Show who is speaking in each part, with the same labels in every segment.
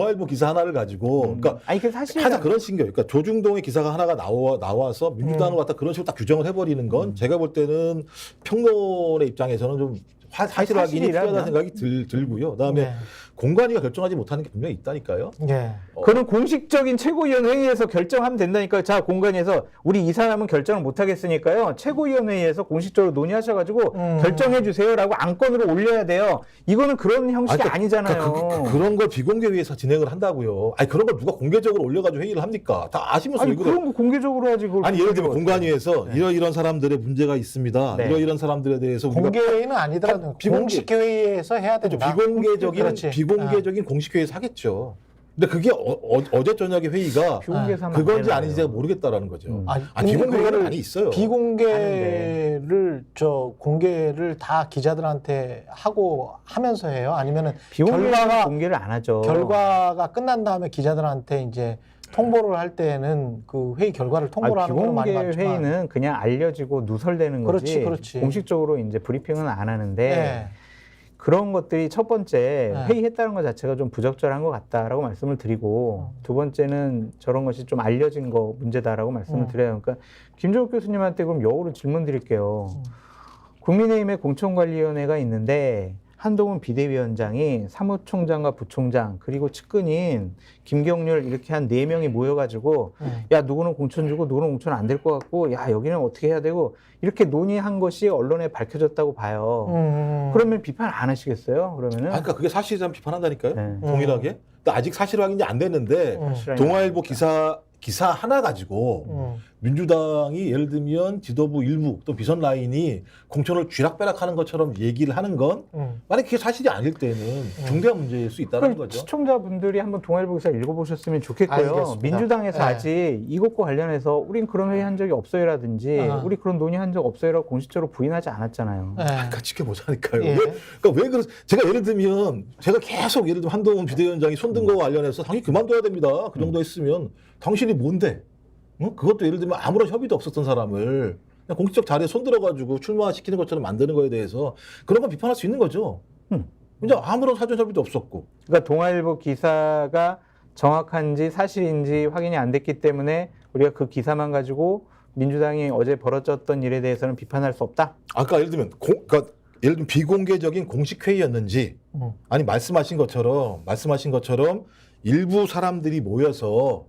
Speaker 1: 동아일보 기사 하나를 가지고, 그러니까
Speaker 2: 아니 그 사실
Speaker 1: 하자 그런 식인 거예요. 그러니까 조중동의 기사가 하나가 나와서 민주당을 갖다 그런 식으로 딱 규정을 해버리는 건 제가 볼 때는 평론의 입장에서는 좀 사실 확인이 필요하다는 생각이 들고요. 그다음에
Speaker 3: 네.
Speaker 1: 공관위가 결정하지 못하는 게 분명히 있다니까요.
Speaker 3: 예.
Speaker 2: 그는 공식적인 최고위원 회의에서 결정하면 된다니까요. 자, 공관위에서 우리 이 사람은 결정을 못 하겠으니까요. 최고위원회의에서 공식적으로 논의하셔가지고 결정해 주세요라고 안건으로 올려야 돼요. 이거는 그런 형식이 아니잖아요.
Speaker 1: 그런 걸 비공개 회의에서 진행을 한다고요. 아니 그런 걸 누가 공개적으로 올려가지고 회의를 합니까? 다 아시면서
Speaker 2: 아니
Speaker 1: 왜 그래?
Speaker 2: 그런 거 공개적으로 하지. 그걸
Speaker 1: 아니 예를 들면
Speaker 2: 공개적으로
Speaker 1: 공관위에서
Speaker 2: 네.
Speaker 1: 이런 문제가 문제가 있습니다.
Speaker 2: 네.
Speaker 1: 이런 사람들에 대해서 우리가
Speaker 3: 공개 회의는 아니더라도 공식 회의에서 해야 된다.
Speaker 1: 비공개적인 공식 회의에서 하겠죠. 근데 그게 어제 저녁에 회의가
Speaker 2: 비공개에서 하면
Speaker 1: 그건지
Speaker 2: 안
Speaker 1: 아닌지 제가 모르겠다라는 거죠.
Speaker 3: 아니,
Speaker 1: 비공개 회의가
Speaker 3: 그거를
Speaker 1: 많이 있어요.
Speaker 3: 비공개를 공개를 다 기자들한테 하면서 해요? 아니면은
Speaker 2: 비공개가 공개를 안 하죠.
Speaker 3: 결과가 끝난 다음에 기자들한테 이제 통보를 할 때는 그 회의 결과를 통보를 하는 건 많이
Speaker 2: 비공개
Speaker 3: 봤지만
Speaker 2: 회의는 그냥 알려지고 누설되는 거지.
Speaker 3: 그렇지.
Speaker 2: 공식적으로 이제 브리핑은 안 하는데
Speaker 3: 네.
Speaker 2: 그런 것들이 첫 번째
Speaker 3: 네.
Speaker 2: 회의했다는 것 자체가 좀 부적절한 것 같다라고 말씀을 드리고 두 번째는 저런 것이 좀 알려진 거 문제다라고 말씀을 드려요. 그러니까 김종욱 교수님한테 그럼 역으로 질문 드릴게요. 국민의힘의 공천관리위원회가 있는데 한동훈 비대위원장이 사무총장과 부총장 그리고 측근인 김경률 이렇게 한 4명이 모여가지고 야 누구는 공천 주고 누구는 공천 안 될 것 같고 야 여기는 어떻게 해야 되고 이렇게 논의한 것이 언론에 밝혀졌다고 봐요. 그러면 비판 안 하시겠어요? 그러면은
Speaker 1: 그러니까 그게 사실이라면 비판한다니까요.
Speaker 2: 네.
Speaker 1: 동일하게. 또 아직 사실 확인이 안 됐는데 동아일보 기사 하나 가지고 민주당이 예를 들면 지도부 일부 또 비선 라인이 공천을 쥐락빼락하는 것처럼 얘기를 하는 건 만약 그게 사실이 아닐 때는 중대한 문제일 수 있다는 거죠.
Speaker 2: 시청자분들이 한번 동아일보 기사 읽어보셨으면 좋겠고요.
Speaker 3: 알겠습니다.
Speaker 2: 민주당에서
Speaker 3: 네.
Speaker 2: 아직 이것과 관련해서 우린 그런 회의 한 적이 없어요라든지 우리 그런 논의한 적 없어요라고 공식적으로 부인하지 않았잖아요.
Speaker 3: 네.
Speaker 1: 그러니까 지켜보자니까요.
Speaker 3: 예.
Speaker 1: 그러니까 왜 제가 예를 들면 제가 계속 예를 들면 한동훈 비대위원장이 손든 거와 관련해서 당연히 그만둬야 됩니다. 그 정도 했으면 당신이 뭔데? 응? 그것도 예를 들면 아무런 협의도 없었던 사람을 그냥 공식적 자리에 손들어가지고 출마시키는 것처럼 만드는 거에 대해서 그런 거 비판할 수 있는 거죠. 이제 아무런 사전 협의도 없었고.
Speaker 2: 그러니까 동아일보 기사가 정확한지 사실인지 확인이 안 됐기 때문에 우리가 그 기사만 가지고 민주당이 어제 벌어졌던 일에 대해서는 비판할 수 없다?
Speaker 1: 아까 예를 들면 그러니까 예를 들면 비공개적인 공식 회의였는지 아니 말씀하신 것처럼 일부 사람들이 모여서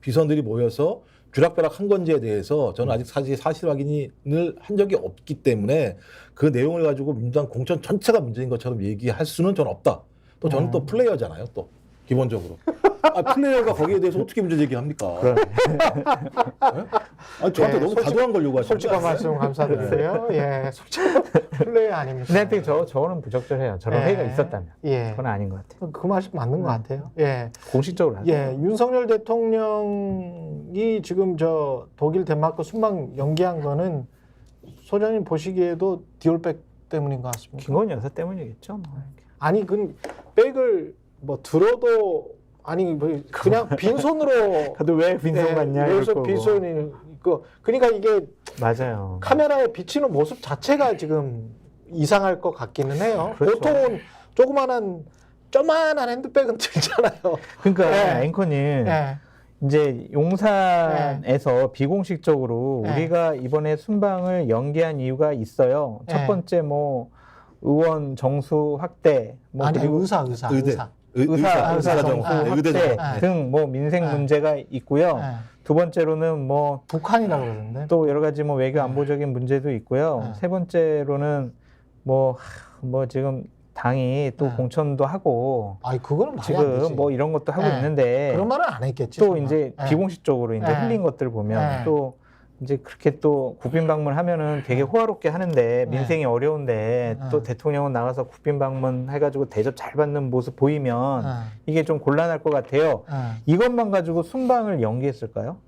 Speaker 1: 비선들이 모여서 쥐락펴락 한 건지에 대해서 저는 아직 사실 확인을 한 적이 없기 때문에 그 내용을 가지고 민주당 공천 전체가 문제인 것처럼 얘기할 수는 저는 없다. 또 저는 또 플레이어잖아요. 또 기본적으로. 플레이어가 거기에 대해서 어떻게 문제 제기합니까? 저한테 너무 과도한 걸 요구하시는
Speaker 3: 솔직한 말씀 감사드리고요. 예, 솔직한 플레이 아닙니까?
Speaker 2: 근데 저거는 부적절해요. 저런 회의가 있었다면. 그건 아닌 것 같아요.
Speaker 3: 그 말씀 맞는 것 같아요. 예.
Speaker 2: 공식적으로 하세요.
Speaker 3: 예, 윤석열 대통령이 지금 독일 덴마크 순방 연기한 거는 소장님 보시기에도 디올백 때문인 것 같습니다.
Speaker 2: 김건희 여사 때문이겠죠. 뭐.
Speaker 3: 아니 그 백을 들어도 아니 그냥 빈손으로
Speaker 2: 다들 왜 빈손 같냐
Speaker 3: 여기서 빈손이 그러니까 이게
Speaker 2: 맞아요.
Speaker 3: 카메라에 비치는 모습 자체가 지금 이상할 것 같기는 해요.
Speaker 2: 그렇죠.
Speaker 3: 보통은 조그만한 핸드백은 들잖아요.
Speaker 2: 그러니까 앵커님
Speaker 3: 예.
Speaker 2: 이제 용산에서 비공식적으로 우리가 이번에 순방을 연기한 이유가 있어요. 첫 번째 의원 정수 확대,
Speaker 3: 아니
Speaker 2: 그리고
Speaker 3: 의사
Speaker 2: 정수 확대 등 민생 문제가 있고요. 두 번째로는
Speaker 3: 북한이라고 그러는데
Speaker 2: 또 여러 가지 외교 안보적인 문제도 있고요. 세 번째로는 지금 당이 또 공천도 하고
Speaker 3: 그거는 말이 안
Speaker 2: 지금
Speaker 3: 되지.
Speaker 2: 이런 것도 하고 있는데
Speaker 3: 그런 말은 안 했겠지.
Speaker 2: 또
Speaker 3: 설마.
Speaker 2: 이제 비공식적으로 이제 흘린 것들 보면 또 이제 그렇게 또 국빈 방문하면은 되게 호화롭게 하는데 민생이 어려운데 또 대통령은 나가서 국빈 방문 해가지고 대접 잘 받는 모습 보이면 이게 좀 곤란할 것 같아요. 이것만 가지고 순방을 연기했을까요?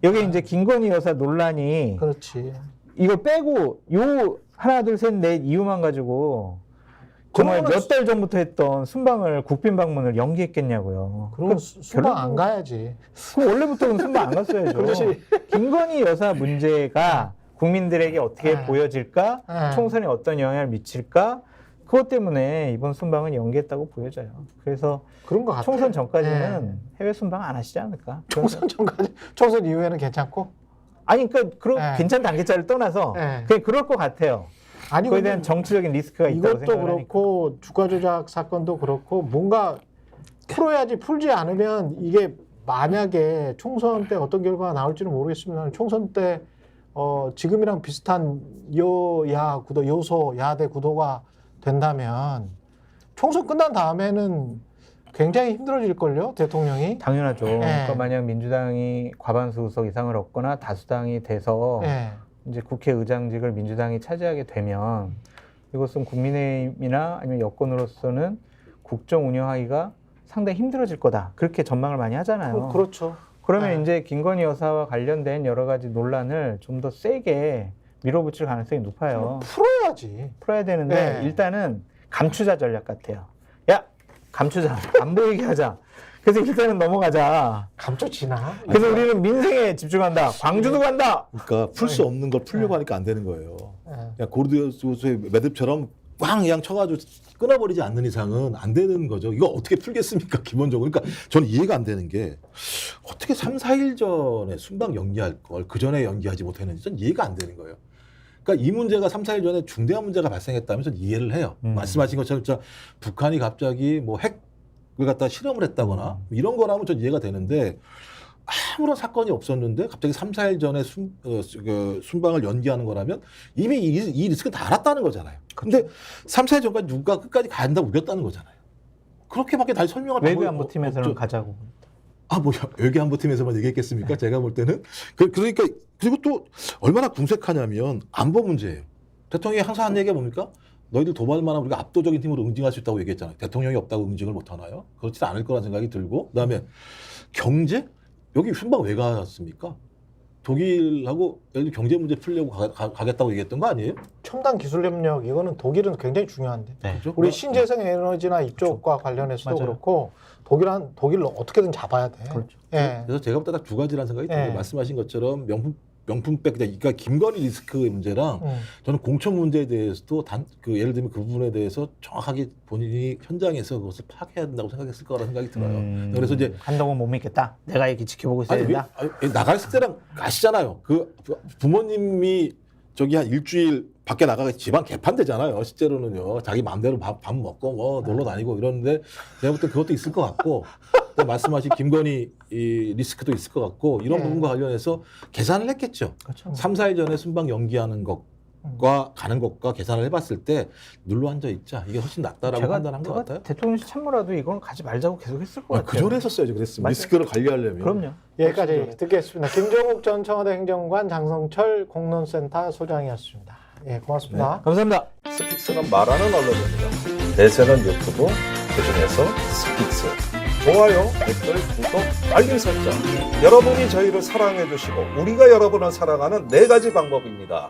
Speaker 2: 여기 이제 김건희 여사 논란이
Speaker 3: 그렇지.
Speaker 2: 이걸 빼고 요 하나 둘 셋 넷 이유만 가지고 정말 몇 달 전부터 했던 순방을 국빈 방문을 연기했겠냐고요.
Speaker 3: 그럼 순방 안 가야지.
Speaker 2: 그럼 원래부터는 순방 안 갔어야죠.
Speaker 3: 그렇지.
Speaker 2: 김건희 여사 문제가 국민들에게 어떻게 보여질까? 총선에 어떤 영향을 미칠까? 그것 때문에 이번 순방은 연기했다고 보여져요. 그래서
Speaker 3: 그런 것 같아요.
Speaker 2: 총선 전까지는
Speaker 3: 예.
Speaker 2: 해외 순방 안 하시지 않을까?
Speaker 3: 총선 전까지, 총선 이후에는 괜찮고.
Speaker 2: 아니 그러니까 그런
Speaker 3: 예.
Speaker 2: 괜찮다 안 괜찮을 떠나서
Speaker 3: 예.
Speaker 2: 그냥 그럴 것 같아요.
Speaker 3: 아니
Speaker 2: 그거에
Speaker 3: 근데
Speaker 2: 대한 정치적인 리스크가 있다고
Speaker 3: 이것도
Speaker 2: 생각을 하니까.
Speaker 3: 그렇고 주가 조작 사건도 그렇고 뭔가 풀어야지, 풀지 않으면 이게 만약에 총선 때 어떤 결과가 나올지는 모르겠습니다. 총선 때 지금이랑 비슷한 여야 구도, 요소 야대 구도가 된다면 총선 끝난 다음에는 굉장히 힘들어질걸요, 대통령이.
Speaker 2: 당연하죠.
Speaker 3: 예.
Speaker 2: 그러니까 만약 민주당이 과반수 의석 이상을 얻거나 다수당이 돼서
Speaker 3: 예.
Speaker 2: 이제 국회의장직을 민주당이 차지하게 되면 이것은 국민의힘이나 아니면 여권으로서는 국정 운영하기가 상당히 힘들어질 거다. 그렇게 전망을 많이 하잖아요.
Speaker 3: 그렇죠.
Speaker 2: 그러면
Speaker 3: 네.
Speaker 2: 이제 김건희 여사와 관련된 여러 가지 논란을 좀 더 세게 밀어붙일 가능성이 높아요.
Speaker 3: 풀어야지.
Speaker 2: 풀어야 되는데
Speaker 3: 네.
Speaker 2: 일단은 감추자 전략 같아요. 야, 감추자. 안 보이게 하자. 그래서 일단은 넘어가자.
Speaker 3: 감춰지나?
Speaker 2: 그래서 우리는 민생에 집중한다. 광주도 간다.
Speaker 1: 그러니까 풀 수 없는 걸 풀려고 하니까 안 되는 거예요.
Speaker 3: 예.
Speaker 1: 그냥 고르디우스의 매듭처럼 꽝 그냥 쳐가지고 끊어버리지 않는 이상은 안 되는 거죠. 이거 어떻게 풀겠습니까? 기본적으로. 그러니까 저는 이해가 안 되는 게 어떻게 3, 4일 전에 순방 연기할 걸 그 전에 연기하지 못했는지 전 이해가 안 되는 거예요. 그러니까 이 문제가 3, 4일 전에 중대한 문제가 발생했다면 전 이해를 해요. 말씀하신 것처럼 진짜 북한이 갑자기 뭐 핵을 갖다 실험을 했다거나 이런 거라면 전 이해가 되는데 아무런 사건이 없었는데 갑자기 3, 4일 전에 순방을 연기하는 거라면 이미 이 리스크는 다 알았다는 거잖아요. 근데 3, 4일 전까지 누가 끝까지 간다고 우겼다는 거잖아요. 그렇게밖에 다 설명을
Speaker 2: 외교안보팀에서는 가자고.
Speaker 1: 뭐 외교안보팀에서만 얘기했겠습니까? 제가 볼 때는 그러니까 그리고 또 얼마나 궁색하냐면 안보 문제예요. 대통령이 항상 한 얘기가 뭡니까? 너희들 도발만 하면 우리가 압도적인 힘으로 응징할 수 있다고 얘기했잖아요. 대통령이 없다고 응징을 못 하나요? 그렇지 않을 거라는 생각이 들고 그다음에 경제? 여기 순방 왜 갔습니까? 독일하고 예를 들어 경제 문제 풀려고 가겠다고 얘기했던 거 아니에요?
Speaker 3: 첨단 기술 협력, 이거는 독일은 굉장히 중요한데.
Speaker 2: 네.
Speaker 1: 그렇죠?
Speaker 3: 우리 신재생 에너지나 이쪽과 관련해서도
Speaker 2: 맞아요.
Speaker 3: 그렇고 독일을 어떻게든 잡아야 돼.
Speaker 2: 그렇죠.
Speaker 3: 예.
Speaker 1: 그래서 제가 볼 때 딱 두 가지라는 생각이 들어요.
Speaker 3: 예.
Speaker 1: 말씀하신 것처럼 명품백, 그러니까 김건희 리스크 문제랑 저는 공천 문제에 대해서도 예를 들면 그 부분에 대해서 정확하게 본인이 현장에서 그것을 파악해야 된다고 생각했을 거라는 생각이 들어요. 그래서 이제
Speaker 2: 한동안 못 믿겠다. 내가 이렇게 지켜보고 있어야 된다.
Speaker 1: 나갔을 때랑 아시잖아요. 그 부모님이 저기 한 일주일 밖에 나가서 집안 개판되잖아요. 실제로는요. 자기 마음대로 밥 먹고 뭐 놀러 다니고 이러는데 제가 볼 때 그것도 있을 것 같고 또 말씀하신 김건희 이 리스크도 있을 것 같고 이런 부분과 관련해서 계산을 했겠죠.
Speaker 2: 그렇죠.
Speaker 1: 3, 4일 전에 순방 연기하는 것과 가는 것과 계산을 해봤을 때 눌러 앉아 있자. 이게 훨씬 낫다라고 판단한 것 같아요.
Speaker 2: 대통령실 참모라도 이건 가지 말자고 계속 했을 것 같아요.
Speaker 1: 그 전에 했었어야죠. 그랬으면
Speaker 2: 맞아요.
Speaker 1: 리스크를 관리하려면.
Speaker 2: 그럼요.
Speaker 3: 여기까지 듣겠습니다. 김종욱 전 청와대 행정관, 장성철 공론센터 소장이었습니다. 예, 고맙습니다.
Speaker 2: 감사합니다.
Speaker 4: 스픽스는 말하는 언론입니다. 대세는 유튜브, 그중에서 스픽스. 좋아요, 댓글, 구독, 알림 설정. 여러분이 저희를 사랑해 주시고 우리가 여러분을 사랑하는 4가지 방법입니다.